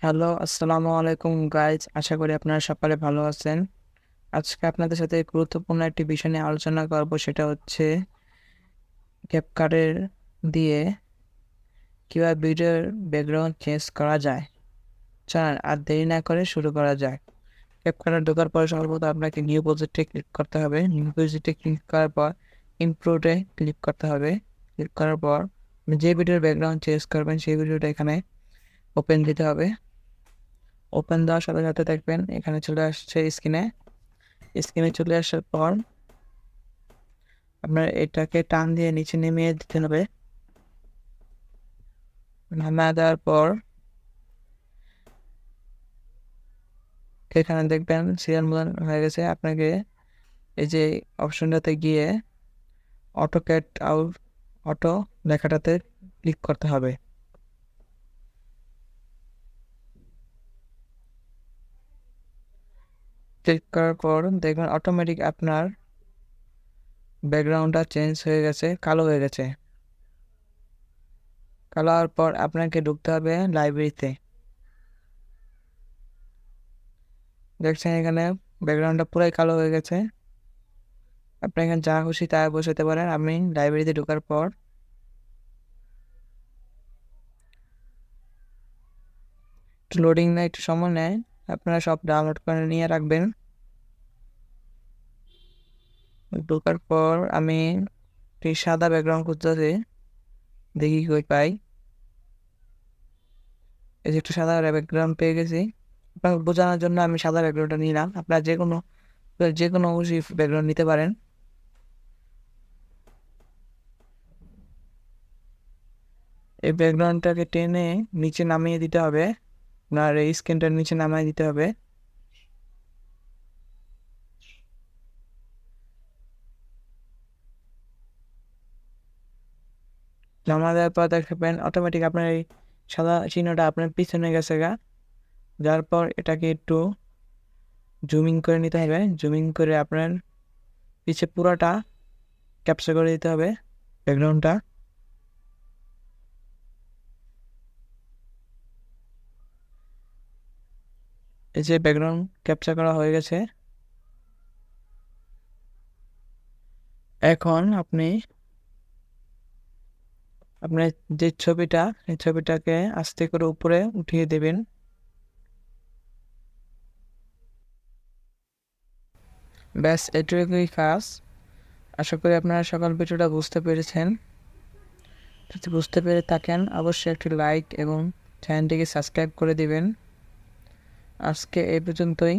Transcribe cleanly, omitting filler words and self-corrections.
Hello, আসসালামু আলাইকুম guys. আশা করি আপনারা সকলে ভালো আছেন। আজকে আপনাদের সাথে গুরুত্বপূর্ণ একটি বিষয় নিয়ে আলোচনা করব, সেটা হচ্ছে ক্যাপকাটের দিয়ে কীভাবে ভিডিওর ব্যাকগ্রাউন্ড চেঞ্জ করা যায়। চলেন আর দেরি না করে শুরু করা যায়। ক্যাপকাটে ঢোকার পরে সর্বপ্রথম আপনাকে নিউ প্রজেক্টে ক্লিক করতে হবে। নিউ প্রজেক্টে ক্লিক করার পর ইমপ্রুভে ক্লিক করতে হবে। ক্লিক করার পর যে ভিডিওর ব্যাকগ্রাউন্ড চেঞ্জ করবেন সেই ভিডিওটা এখানে ওপেন দিতে হবে। ওপেন দেওয়ার সাথে সাথে দেখবেন এখানে চলে আসছে স্ক্রিনে চলে আসার পর আপনার এটাকে টান দিয়ে নিচে নেমিয়ে দিতে হবে। নামিয়ে দেওয়ার পর এখানে দেখবেন সিরিয়াল মতন হয়ে গেছে। আপনাকে এই যে অপশনটাতে গিয়ে অটো ক্যাট আউট অটো লেখাটাতে ক্লিক করতে হবে। ক্লিক করার পর দেখবেন অটোমেটিক আপনার ব্যাকগ্রাউন্ডটা চেঞ্জ হয়ে গেছে, কালো হয়ে গেছে। কালো হওয়ার পর আপনাকে ঢুকতে হবে লাইব্রেরিতে। দেখছেন এখানে ব্যাকগ্রাউন্ডটা পুরাই কালো হয়ে গেছে। আপনি এখানে যা খুশি তা বসাতে পারেন। আমি লাইব্রেরিতে ঢোকার পর একটু লোডিং নেয়, একটু সময় নেয়। আপনারা সব ডাউনলোড করে নিয়ে রাখবেন। ঢোকার পর আমি একটি সাদা ব্যাকগ্রাউন্ড খুঁজতেছি, দেখি কই পাই। এই যে একটু সাদা ব্যাকগ্রাউন্ড পেয়ে গেছি। আপনাকে বোঝানোর জন্য আমি সাদা ব্যাকগ্রাউন্ডটা নিলাম। আপনারা যে কোনো অবশ্যই ব্যাকগ্রাউন্ড নিতে পারেন। এই ব্যাকগ্রাউন্ডটাকে টেনে নিচে নামিয়ে দিতে হবে। আপনার এই স্ক্রিনটার নিচে নামিয়ে দিতে হবে। নামা দেওয়ার পর দেখবেন অটোমেটিক আপনার এই সাদা চিহ্নটা আপনার পিছনে গেছে যার পর এটাকে একটু জুমিং করে নিতে হবে। জুমিং করে আপনার পিছে পুরাটা ক্যাপচার করে দিতে হবে ব্যাকগ্রাউন্ডটা। এই যে ব্যাকগ্রাউন্ড ক্যাপচার করা হয়ে গেছে। এখন আপনি আপনার যে ছবিটা, এই ছবিটাকে আস্তে করে উপরে উঠিয়ে দেবেন। ব্যাস এটুকুই কাজ। আশা করি আপনারা সকল ভিডিওটা বুঝতে পেরেছেন। যদি বুঝতে পেরে থাকেন অবশ্যই একটি লাইক এবং চ্যানেলটিকে সাবস্ক্রাইব করে দিবেন। আজকে এই পর্যন্তই।